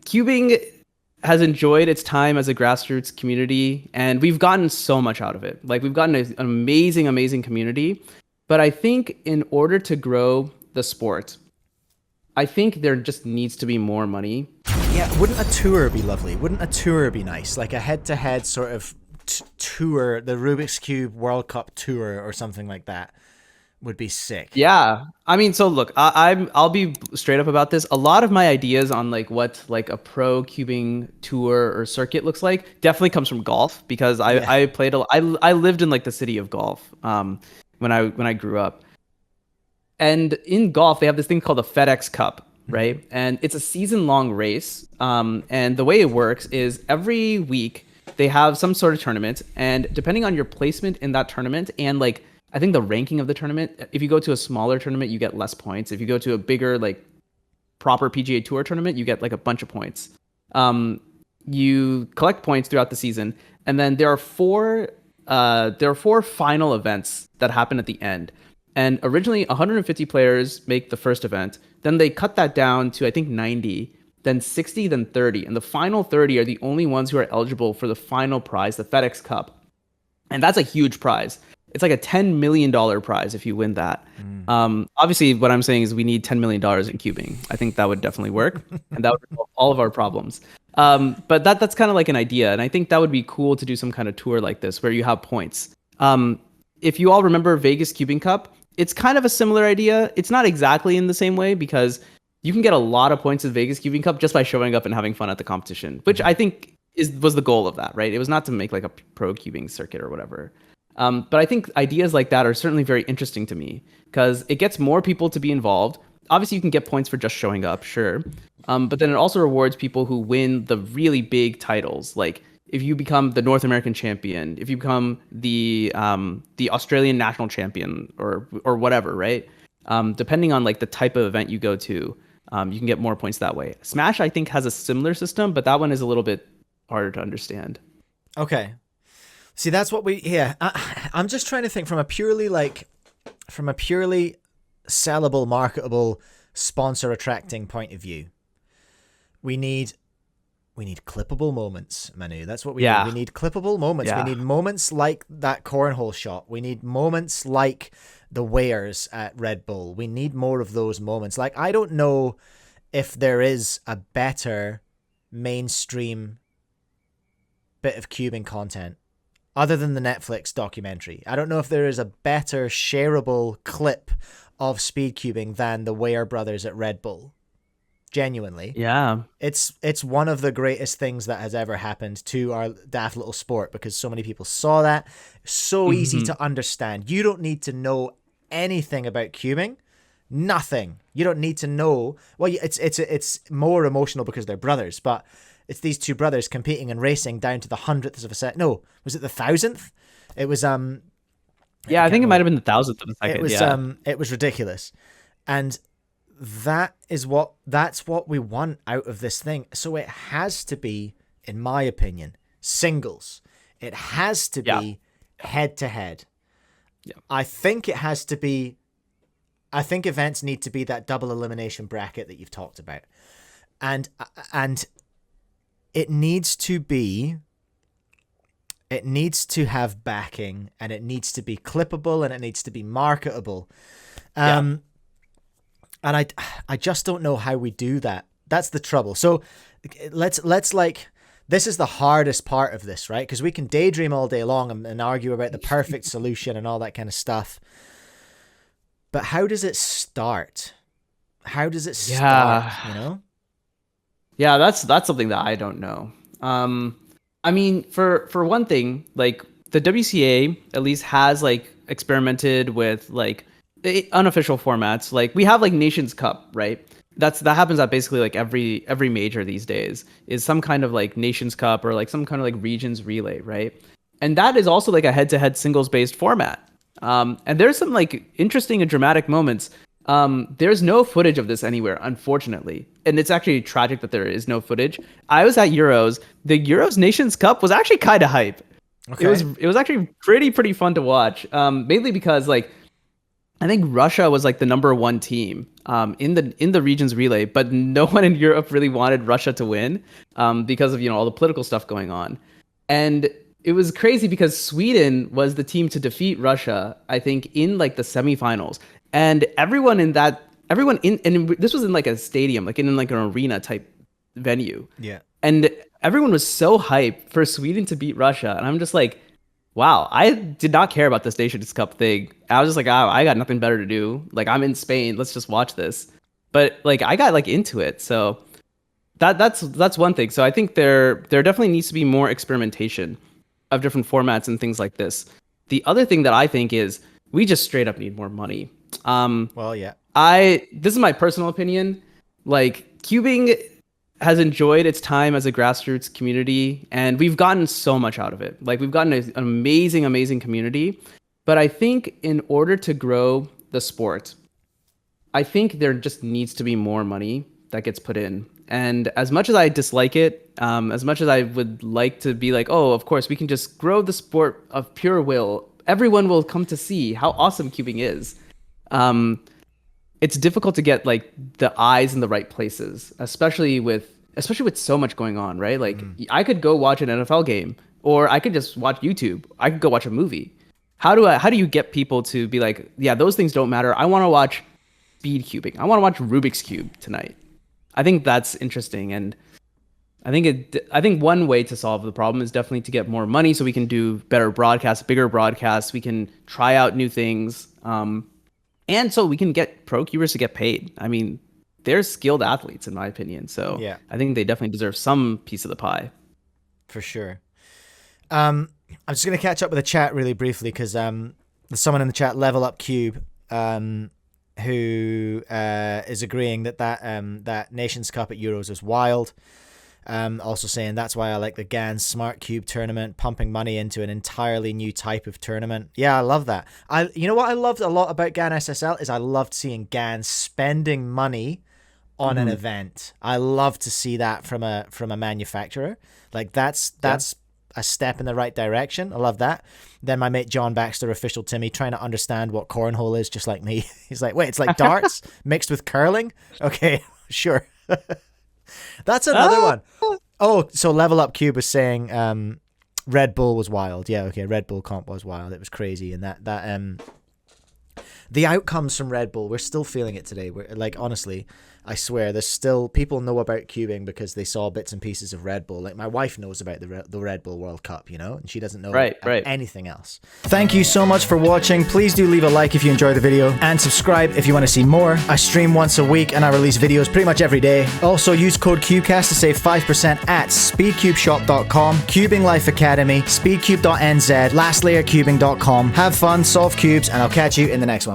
Cubing has enjoyed its time as a grassroots community, and we've gotten so much out of it. Like we've gotten an amazing, amazing community. But I think in order to grow the sport, I think there just needs to be more money. Yeah, wouldn't a tour be lovely? Wouldn't a tour be nice? Like a head-to-head sort of tour, the Rubik's Cube World Cup tour or something like that would be sick. Yeah. I mean, so look, I'll be straight up about this. A lot of my ideas on like what like a pro cubing tour or circuit looks like definitely comes from golf because I played I lived in like the city of golf when I grew up. And in golf, they have this thing called the FedEx Cup, right? And it's a season-long race. And the way it works is every week they have some sort of tournament, and depending on your placement in that tournament and like I think the ranking of the tournament, if you go to a smaller tournament, you get less points. If you go to a bigger like proper PGA Tour tournament, you get like a bunch of points. You collect points throughout the season, and then there are four final events that happen at the end. And originally 150 players make the first event. Then they cut that down to, I think, 90, then 60, then 30. And the final 30 are the only ones who are eligible for the final prize, the FedEx Cup. And that's a huge prize. It's like a $10 million prize if you win that. Obviously, what I'm saying is we need $10 million in cubing. I think that would definitely work. And that would solve all of our problems. But that's kind of like an idea. And I think that would be cool to do some kind of tour like this where you have points. If you all remember Vegas Cubing Cup, it's kind of a similar idea. It's not exactly in the same way because you can get a lot of points at Vegas Cubing Cup just by showing up and having fun at the competition, which I think was the goal of that, right? It was not to make like a pro cubing circuit or whatever. But I think ideas like that are certainly very interesting to me because it gets more people to be involved. Obviously, you can get points for just showing up, sure. But then it also rewards people who win the really big titles, like if you become the North American champion, if you become the Australian national champion or whatever, right? Depending on like the type of event you go to, you can get more points that way. Smash, I think, has a similar system, but that one is a little bit harder to understand. Okay. See, that's what I'm just trying to think from a purely sellable, marketable, sponsor attracting point of view. We need clippable moments, Manu. That's what we need. We need clippable moments. Yeah. We need moments like that cornhole shot. We need moments like the wears at Red Bull. We need more of those moments. Like, I don't know if there is a better mainstream bit of cubing content other than the Netflix documentary. I don't know if there is a better shareable clip of Speedcubing than the Weir brothers at Red Bull. Genuinely. Yeah. It's one of the greatest things that has ever happened to our daft little sport because so many people saw that. So easy to understand. You don't need to know anything about cubing. Nothing. You don't need to know. Well, it's more emotional because they're brothers, but it's these two brothers competing and racing down to the hundredths of a second. No, was it the thousandth? It was yeah, I think it might have been the thousandth of a second. It was ridiculous. And that's what we want out of this thing. So it has to be, in my opinion, singles. It has to be head to head. I think it has to be. I think events need to be that double elimination bracket that you've talked about, and it needs to be. It needs to have backing, and it needs to be clippable, and it needs to be marketable. And I just don't know how we do that. That's the trouble. So let's like, this is the hardest part of this, right? Because we can daydream all day long and argue about the perfect solution and all that kind of stuff. But how does it start? How does it start, you know? Yeah, that's something that I don't know. I mean, for one thing, like the WCA at least has like experimented with like unofficial formats. Like we have like Nations Cup, right? That happens at basically like every major these days is some kind of like Nations Cup or like some kind of like regions relay, right? And that is also like a head-to-head singles-based format. And there's some like interesting and dramatic moments. There's no footage of this anywhere, unfortunately. And it's actually tragic that there is no footage. I was at Euros. The Euros Nations Cup was actually kind of hype. Okay. It was actually pretty fun to watch. Mainly because like I think Russia was like the #1 team in the regions relay, but no one in Europe really wanted Russia to win because of all the political stuff going on, and it was crazy because Sweden was the team to defeat Russia, I think, in like the semifinals, and and this was in like a stadium, like in like an arena type venue, Yeah. and everyone was so hyped for Sweden to beat Russia, and I'm just like, wow, I did not care about this Nations Cup thing. I was just like, oh, I got nothing better to do. Like, I'm in Spain. Let's just watch this. But like, I got like into it. So that's one thing. So I think there definitely needs to be more experimentation of different formats and things like this. The other thing that I think is we just straight up need more money. Well, yeah. This is my personal opinion. Like, cubing has enjoyed its time as a grassroots community, and we've gotten so much out of it. Like, we've gotten an amazing community. But I think in order to grow the sport, I think there just needs to be more money that gets put in. And as much as I dislike it, as much as I would like to be like, oh, of course, we can just grow the sport of pure will, everyone will come to see how awesome cubing is. It's difficult to get like the eyes in the right places, especially with so much going on, right? Like, I could go watch an NFL game, or I could just watch YouTube. I could go watch a movie. How do you get people to be like, yeah, those things don't matter. I want to watch Speedcubing. I want to watch Rubik's Cube tonight. I think that's interesting, and I think one way to solve the problem is definitely to get more money so we can do better broadcasts, bigger broadcasts. We can try out new things. And so we can get pro cubers to get paid. I mean, they're skilled athletes, in my opinion. So yeah, I think they definitely deserve some piece of the pie. For sure. I'm just going to catch up with the chat really briefly because there's someone in the chat, Level Up Cube, who is agreeing that Nations Cup at Euros is wild. Also saying that's why I like the GAN Smart Cube tournament, pumping money into an entirely new type of tournament. Yeah, I love that. You know what I loved a lot about GAN SSL is I loved seeing GAN spending money on an event. I love to see that from a manufacturer. Like that's a step in the right direction. I love that. Then my mate John Baxter, official Timmy, trying to understand what cornhole is, just like me. He's like, wait, it's like darts mixed with curling? Okay, sure. That's another one. Oh, so Level Up Cube was saying Red Bull was wild. Yeah, okay, Red Bull comp was wild. It was crazy. And that the outcomes from Red Bull, we're still feeling it today. We're like, honestly, I swear, there's still people know about cubing because they saw bits and pieces of Red Bull. Like, my wife knows about the Red Bull World Cup, you know, and she doesn't know anything else. Thank you so much for watching. Please do leave a like if you enjoyed the video and subscribe if you want to see more. I stream once a week and I release videos pretty much every day. Also, use code CUBECAST to save 5% at speedcubeshop.com, Cubing Life Academy, speedcube.nz, lastlayercubing.com. Have fun, solve cubes, and I'll catch you in the next one.